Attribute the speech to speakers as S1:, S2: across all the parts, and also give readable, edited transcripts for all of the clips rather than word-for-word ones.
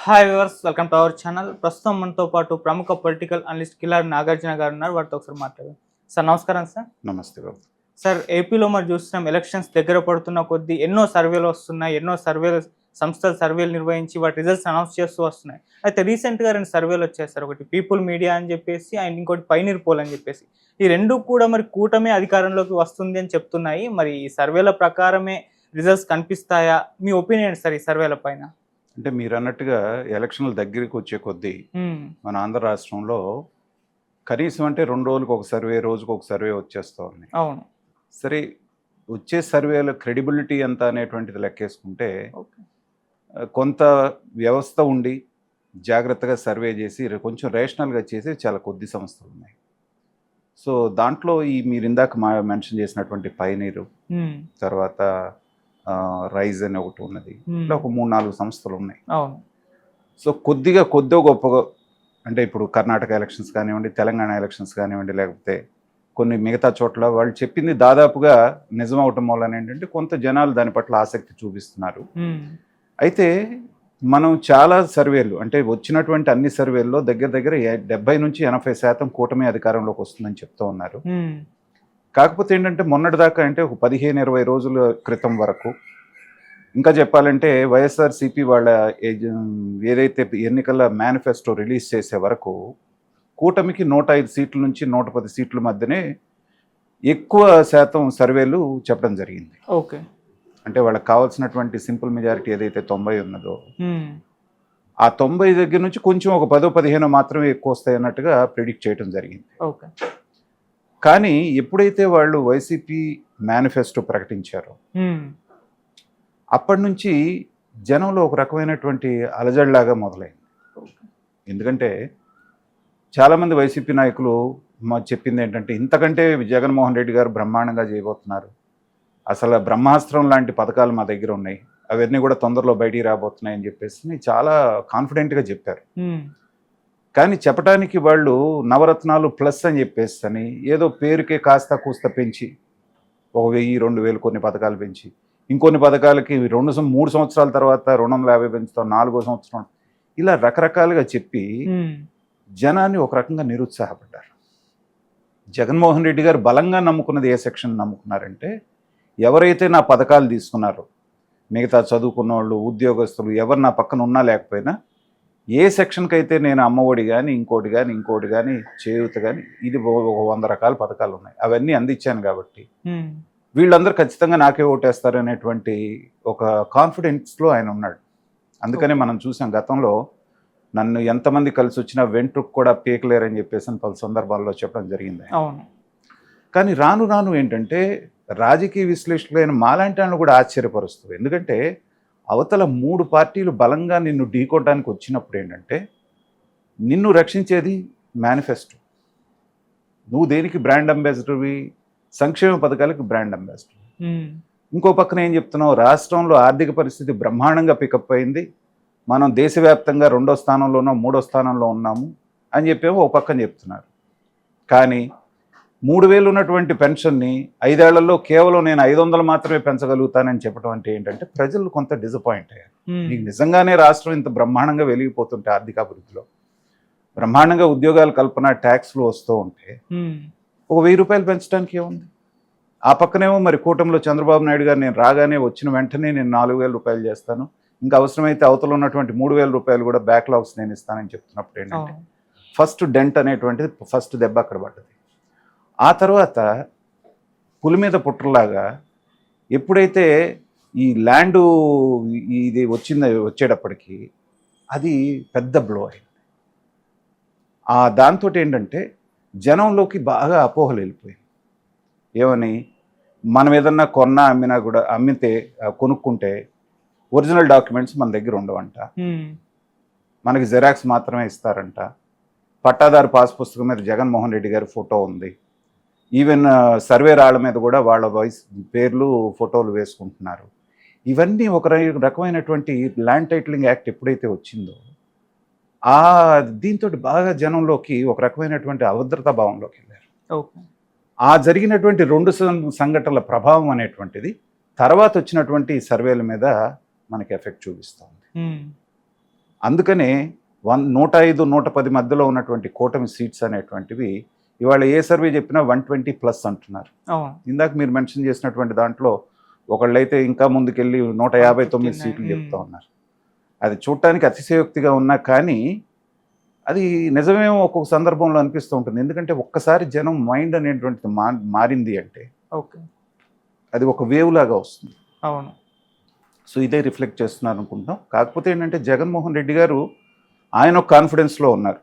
S1: Hi viewers, welcome to our channel. ప్రస్తుతం మనతో పాటు ప్రముఖ పొలిటికల్ అనలిస్ట్ కిలారి నాగార్జున గారు ఉన్నారు. వారితో ఒకసారి మాట్లాడదాం. సార్ నమస్కారం సార్.
S2: నమస్తే బాబు.
S1: సార్, ఏపీలో మరి చూస్తున్నాం, ఎలక్షన్స్ దగ్గర పడుతున్న కొద్దీ ఎన్నో సర్వేలు వస్తున్నాయి. ఎన్నో సంస్థలు సర్వేలు నిర్వహించి వాటి రిజల్ట్స్ అనౌన్స్ చేస్తూ వస్తున్నాయి. అయితే రీసెంట్గా 2 సర్వేలు వచ్చాయి సార్. ఒకటి పీపుల్ మీడియా అని చెప్పేసి అండ్ ఇంకోటి పైనీర్ పోల్ అని చెప్పేసి. ఈ రెండు కూడా మరి కూటమి అధికారంలోకి వస్తుంది అని చెప్తున్నాయి. మరి ఈ సర్వేల ప్రకారమే రిజల్ట్స్ కనిపిస్తాయా? మీ ఒపీనియన్ సార్ ఈ సర్వేల పైన?
S2: అంటే మీరు అన్నట్టుగా ఎలక్షన్ల దగ్గరికి వచ్చే కొద్దీ మన ఆంధ్ర రాష్ట్రంలో కనీసం అంటే 2 రోజులకు ఒక సర్వే, రోజుకు ఒక సర్వే వచ్చేస్తూ ఉన్నాయి.
S1: అవును.
S2: సరే, వచ్చే సర్వేల క్రెడిబిలిటీ ఎంత అనేటువంటిది లెక్కేసుకుంటే కొంత వ్యవస్థ ఉండి జాగ్రత్తగా సర్వే చేసి కొంచెం రేషనల్గా చేసి చాలా కొద్ది సంస్థలు ఉన్నాయి. సో దాంట్లో ఈ మీరు ఇందాక మెన్షన్ చేసినటువంటి పైనీరు, తర్వాత రైజ్ అని ఒకటి ఉన్నది, ఇట్లా ఒక 3-4 సంస్థలు ఉన్నాయి. సో కొద్దిగా గొప్పగా అంటే ఇప్పుడు కర్ణాటక ఎలక్షన్స్ కానివ్వండి, తెలంగాణ ఎలక్షన్స్ కానివ్వండి, లేకపోతే కొన్ని మిగతా చోట్ల వాళ్ళు చెప్పింది దాదాపుగా నిజం అవటం వలన ఏంటంటే కొంత జనాలు దాని పట్ల ఆసక్తి చూపిస్తున్నారు. అయితే మనం చాలా సర్వేలు అంటే వచ్చినటువంటి అన్ని సర్వేల్లో దగ్గర 70 నుంచి 80% కూటమి అధికారంలోకి వస్తుందని చెప్తూ ఉన్నారు. కాకపోతే ఏంటంటే మొన్నటిదాకా అంటే ఒక 15-20 రోజుల క్రితం వరకు, ఇంకా చెప్పాలంటే వైఎస్ఆర్సీపీ వాళ్ళ ఏదైతే ఎన్నికల మేనిఫెస్టో రిలీజ్ చేసే వరకు కూటమికి 105 సీట్ల నుంచి 110 సీట్ల మధ్యనే ఎక్కువ శాతం సర్వేలు చెప్పడం జరిగింది.
S1: ఓకే.
S2: అంటే వాళ్ళకి కావాల్సినటువంటి సింపుల్ మెజారిటీ ఏదైతే 90 ఉన్నదో ఆ 90 దగ్గర నుంచి కొంచెం ఒక 10-15 మాత్రమే ఎక్కువ వస్తాయి అన్నట్టుగా ప్రిడిక్ట్ చేయడం జరిగింది.
S1: ఓకే.
S2: కానీ ఎప్పుడైతే వాళ్ళు వైసీపీ మేనిఫెస్టో ప్రకటించారో అప్పటి నుంచి జనంలో ఒక రకమైనటువంటి అలజడిలాగా మొదలైంది. ఎందుకంటే చాలామంది వైసీపీ నాయకులు చెప్పింది ఏంటంటే ఇంతకంటే జగన్మోహన్ రెడ్డి గారు బ్రహ్మాండంగా చేయబోతున్నారు, అసలు బ్రహ్మాస్త్రం లాంటి పథకాలు మా దగ్గర ఉన్నాయి, అవన్నీ కూడా తొందరలో బయటికి రాబోతున్నాయని చెప్పేసి చాలా కాన్ఫిడెంట్గా చెప్పారు. కానీ చెప్పడానికి వాళ్ళు నవరత్నాలు ప్లస్ అని చెప్పేసి అని ఏదో పేరుకే కాస్త కూస్త పెంచి 1000-2000 కొన్ని పథకాలు పెంచి ఇంకొన్ని పథకాలకి 3 సంవత్సరాల తర్వాత 250 పెంచుతాం, 4వ సంవత్సరం, ఇలా రకరకాలుగా చెప్పి జనాన్ని ఒక రకంగా నిరుత్సాహపడ్డారు. జగన్మోహన్ రెడ్డి గారు బలంగా నమ్ముకున్నది ఏ సెక్షన్ నమ్ముకున్నారంటే, ఎవరైతే నా పథకాలు తీసుకున్నారో మిగతా చదువుకున్న వాళ్ళు, ఉద్యోగస్తులు ఎవరు నా పక్కన ఉన్నా లేకపోయినా ఏ సెక్షన్కి అయితే నేను అమ్మఒడి కానీ ఇంకోటి కానీ చేయూత కానీ ఇది 100 రకాల పథకాలు ఉన్నాయి, అవన్నీ అందించాను కాబట్టి వీళ్ళందరూ ఖచ్చితంగా నాకే ఓటేస్తారు అనేటువంటి ఒక కాన్ఫిడెన్స్లో ఆయన ఉన్నాడు. అందుకనే మనం చూసాం గతంలో నన్ను ఎంతమంది కలిసి వచ్చినా వెంట్రుకు కూడా పీకలేరని చెప్పేసి పలు సందర్భాల్లో చెప్పడం జరిగింది. కానీ రాను ఏంటంటే రాజకీయ విశ్లేషకులైన మాలాంటి వాళ్ళు కూడా ఆశ్చర్యపరుస్తుంది. ఎందుకంటే అవతల 3 పార్టీలు బలంగా నిన్ను ఢీకొట్టడానికి వచ్చినప్పుడు ఏంటంటే నిన్ను రక్షించేది మేనిఫెస్టో, నువ్వు దేనికి బ్రాండ్ అంబాసిడర్వి, సంక్షేమ పథకాలకు బ్రాండ్ అంబాసిడర్. ఇంకో పక్కన ఏం చెప్తున్నావు, రాష్ట్రంలో ఆర్థిక పరిస్థితి బ్రహ్మాండంగా పికప్ అయింది, మనం దేశవ్యాప్తంగా 2వ స్థానంలోనో 3వ స్థానంలో ఉన్నాము అని చెప్పేమో ఒక పక్కన చెప్తున్నారు. కానీ 3000 ఉన్నటువంటి పెన్షన్ని 5 ఏళ్లలో కేవలం నేను 500 మాత్రమే పెంచగలుగుతానని చెప్పడం అంటే ఏంటంటే ప్రజలు కొంత డిసప్పాయింట్ అయ్యారు. నీకు నిజంగానే రాష్ట్రం ఇంత బ్రహ్మాండంగా వెలిగిపోతుంటే, ఆర్థిక అభివృద్ధిలో బ్రహ్మాండంగా ఉద్యోగాల కల్పన, ట్యాక్స్లు వస్తూ ఉంటే ఒక 1000 రూపాయలు పెంచడానికి ఏముంది? ఆ పక్కనేమో మరి కూటమిలో చంద్రబాబు నాయుడు గారు నేను రాగానే వచ్చిన వెంటనే నేను 4000 రూపాయలు చేస్తాను, ఇంకా అవసరమైతే అవతల ఉన్నటువంటి 3000 రూపాయలు కూడా బ్యాక్లాగ్స్ నేను ఇస్తానని చెప్తున్నప్పుడు ఏంటంటే ఫస్ట్ డెంట్ అనేటువంటిది ఫస్ట్ దెబ్బ అక్కడ పడ్డది. ఆ తర్వాత పులి మీద పుట్టలాగా ఎప్పుడైతే ఈ ల్యాండు ఇది వచ్చేటప్పటికి అది పెద్ద బ్లో అయింది. దాంతో ఏంటంటే జనంలోకి బాగా అపోహలు వెళ్ళిపోయింది. ఏమని, మనం ఏదన్నా అమ్మితే కొనుక్కుంటే ఒరిజినల్ డాక్యుమెంట్స్ మన దగ్గర ఉండవంట, మనకి జెరాక్స్ మాత్రమే ఇస్తారంట, పట్టాదారు పాస్ పుస్తకం మీద జగన్మోహన్ రెడ్డి గారి ఫోటో ఉంది, ఈవెన్ సర్వే రాళ్ల మీద కూడా వాళ్ళ పేర్లు ఫోటోలు వేసుకుంటున్నారు. ఇవన్నీ ఒక రకమైనటువంటి ల్యాండ్ టైటిలింగ్ యాక్ట్ ఎప్పుడైతే వచ్చిందో దీంతో బాగా జనంలోకి ఒక రకమైనటువంటి అభద్రతా భావంలోకి వెళ్ళారు. జరిగినటువంటి 2 సంఘటనల ప్రభావం అనేటువంటిది తర్వాత వచ్చినటువంటి సర్వేల మీద మనకి ఎఫెక్ట్ చూపిస్తుంది. అందుకనే 105, 110 మధ్యలో ఉన్నటువంటి కూటమి సీట్స్ అనేటువంటివి ఇవాళ ఏ సర్వే చెప్పినా 120+ అంటున్నారు.
S1: అవును.
S2: ఇందాక మీరు మెన్షన్ చేసినటువంటి దాంట్లో ఒకళ్ళైతే ఇంకా ముందుకెళ్ళి 159 సీట్లు చెప్తా ఉన్నారు. అది చూడటానికి అతిశయోక్తిగా ఉన్నా కానీ అది నిజమేమో ఒక్కొక్క సందర్భంలో అనిపిస్తూ ఉంటుంది. ఎందుకంటే ఒక్కసారి జనం మైండ్ అనేటువంటిది మారింది అంటే
S1: ఓకే.
S2: అది ఒక వేవ్ లాగా వస్తుంది.
S1: అవును.
S2: సో ఇదే రిఫ్లెక్ట్ చేస్తున్నారు అనుకుంటాం. కాకపోతే ఏంటంటే జగన్మోహన్ రెడ్డి గారు ఆయన ఒక కాన్ఫిడెన్స్లో ఉన్నారు.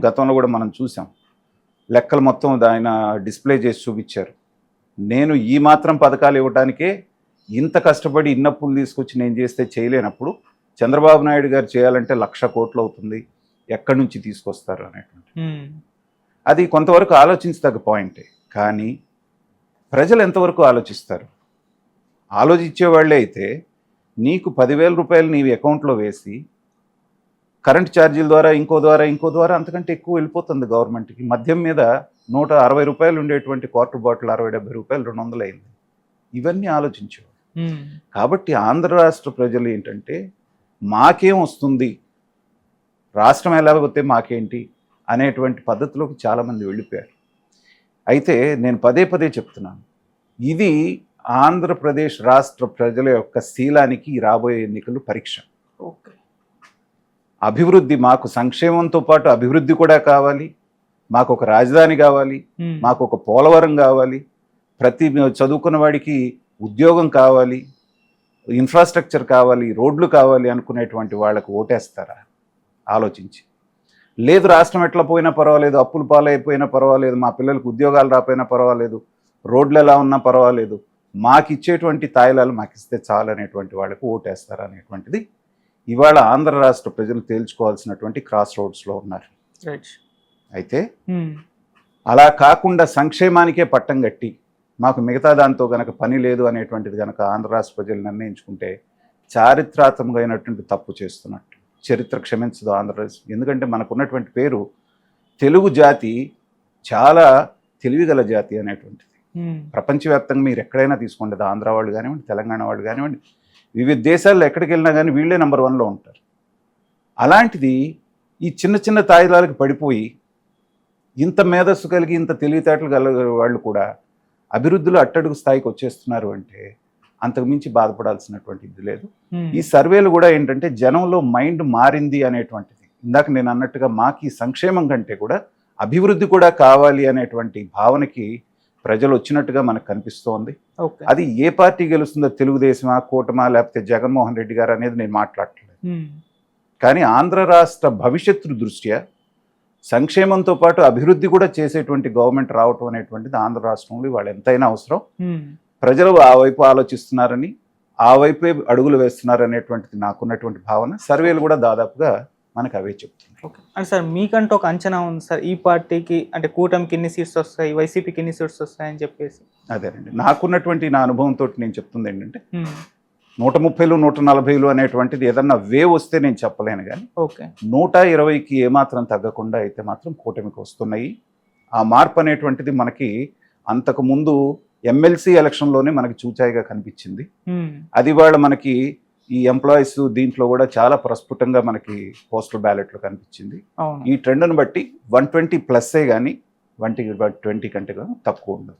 S2: గతంలో కూడా మనం చూసాం. లెక్కలు మొత్తం ఆయన డిస్ప్లే చేసి చూపించారు. నేను ఈ మాత్రం పథకాలు ఇవ్వడానికే ఇంత కష్టపడి ఇన్నప్పులు తీసుకొచ్చి నేను చేస్తే చేయలేనప్పుడు చంద్రబాబు నాయుడు గారు చేయాలంటే 1,00,000 కోట్లు అవుతుంది, ఎక్కడి నుంచి తీసుకొస్తారు అనేటువంటి అది కొంతవరకు ఆలోచించదగ్గ పాయింటే. కానీ ప్రజలు ఎంతవరకు ఆలోచిస్తారు? ఆలోచించేవాళ్ళే అయితే నీకు 10,000 రూపాయలు నీవి అకౌంట్లో వేసి కరెంట్ ఛార్జీల ద్వారా ఇంకో ద్వారా అంతకంటే ఎక్కువ వెళ్ళిపోతుంది గవర్నమెంట్కి. మద్యం మీద 160 రూపాయలు ఉండేటువంటి క్వార్టర్ బాటిల్ 60-70 రూపాయలు 200 అయింది. ఇవన్నీ ఆలోచించేవాళ్ళు. కాబట్టి ఆంధ్ర రాష్ట్ర ప్రజలు ఏంటంటే మాకేం వస్తుంది, రాష్ట్రం ఎలా పోతే మాకేంటి అనేటువంటి పద్ధతిలోకి చాలామంది వెళ్ళిపోయారు. అయితే నేను పదే చెప్తున్నాను, ఇది ఆంధ్రప్రదేశ్ రాష్ట్ర ప్రజల యొక్క శీలానికి రాబోయే ఎన్నికలు పరీక్ష.
S1: ఓకే.
S2: అభివృద్ధి, మాకు సంక్షేమంతో పాటు అభివృద్ధి కూడా కావాలి, మాకు ఒక రాజధాని కావాలి, మాకు ఒక పోలవరం కావాలి, ప్రతి చదువుకున్న వాడికి ఉద్యోగం కావాలి, ఇన్ఫ్రాస్ట్రక్చర్ కావాలి, రోడ్లు కావాలి అనుకునేటువంటి వాళ్ళకు ఓటేస్తారా ఆలోచించి? లేదు రాష్ట్రం ఎట్లా పోయినా పర్వాలేదు, అప్పులు పాలైపోయినా పర్వాలేదు, మా పిల్లలకు ఉద్యోగాలు రాపోయినా పర్వాలేదు, రోడ్లు ఎలా ఉన్నా పర్వాలేదు, మాకు ఇచ్చేటువంటి తాయిలాలు మాకు ఇస్తే చాలు అనేటువంటి వాళ్ళకు ఓటేస్తారా అనేటువంటిది ఇవాళ ఆంధ్ర రాష్ట్ర ప్రజలు తేల్చుకోవాల్సినటువంటి క్రాస్ రోడ్స్లో ఉన్నారు. అయితే అలా కాకుండా సంక్షేమానికే పట్టం కట్టి మాకు మిగతా దాంతో గనక పని లేదు అనేటువంటిది కనుక ఆంధ్ర రాష్ట్ర ప్రజలు నిర్ణయించుకుంటే చారిత్రాత్మకమైనటువంటి తప్పు చేస్తున్నట్టు. చరిత్ర క్షమించదు ఆంధ్రప్రదేశ్. ఎందుకంటే మనకున్నటువంటి పేరు తెలుగు జాతి చాలా తెలివిగల జాతి అనేటువంటిది. ప్రపంచవ్యాప్తంగా మీరు ఎక్కడైనా తీసుకోండి, ఆంధ్ర వాళ్ళు కానివ్వండి, తెలంగాణ వాళ్ళు కానివ్వండి, వివిధ దేశాల్లో ఎక్కడికి వెళ్ళినా కానీ వీళ్ళే నెంబర్ 1లో ఉంటారు. అలాంటిది ఈ చిన్న తాయిలాలకు పడిపోయి ఇంత మేధస్సు కలిగి ఇంత తెలివితేటలు గల వాళ్ళు కూడా అభివృద్ధిలో అట్టడుగు స్థాయికి వచ్చేస్తున్నారు అంటే అంతకుమించి బాధపడాల్సినటువంటి ఇది లేదు. ఈ సర్వేలు కూడా ఏంటంటే జనంలో మైండ్ మారింది అనేటువంటిది. ఇందాక నేను అన్నట్టుగా మాకు ఈ సంక్షేమం కంటే కూడా అభివృద్ధి కూడా కావాలి అనేటువంటి భావనకి ప్రజలు వచ్చినట్టుగా మనకు కనిపిస్తోంది. అది ఏ పార్టీ గెలుస్తుందో, తెలుగుదేశమా, కూటమా, లేకపోతే జగన్మోహన్ రెడ్డి గారు అనేది నేను మాట్లాడట్లేదు. కానీ ఆంధ్ర రాష్ట్ర భవిష్యత్తు దృష్ట్యా సంక్షేమంతో పాటు అభివృద్ధి కూడా చేసేటువంటి గవర్నమెంట్ రావటం అనేటువంటిది ఆంధ్ర రాష్ట్రంలో వాళ్ళు ఎంతైనా అవసరం. ప్రజలు ఆ వైపు ఆలోచిస్తున్నారని, ఆ వైపే అడుగులు వేస్తున్నారు అనేటువంటిది నాకున్నటువంటి భావన. సర్వేలు కూడా దాదాపుగా మనకు అవే చెప్తున్నాయి.
S1: అంటే సార్ మీకంటూ ఒక అంచనా ఉంది సార్, ఈ పార్టీకి అంటే కూటమికి ఎన్ని సీట్స్ వస్తాయి, వైసీపీకి ఎన్ని సీట్స్ వస్తాయని చెప్పేసి?
S2: అదేనండి, నాకున్నటువంటి నా అనుభవంతో నేను చెప్తుంది ఏంటంటే 130, 140 అనేటువంటిది ఏదన్నా వే వస్తే నేను చెప్పలేను, కానీ 120కి ఏమాత్రం తగ్గకుండా అయితే మాత్రం కూటమికి వస్తున్నాయి. ఆ మార్పు అనేటువంటిది మనకి అంతకు ముందు ఎమ్మెల్సీ ఎలక్షన్లోనే మనకి చూచాయిగా కనిపించింది. అది వాళ్ళ మనకి ఈ ఎంప్లాయీస్ దీంట్లో కూడా చాలా ప్రస్ఫుటంగా మనకి పోస్టల్ బ్యాలెట్లో కనిపించింది. ఈ ట్రెండ్ను బట్టి 120+, కానీ 120 కంటే తక్కువ ఉండదు.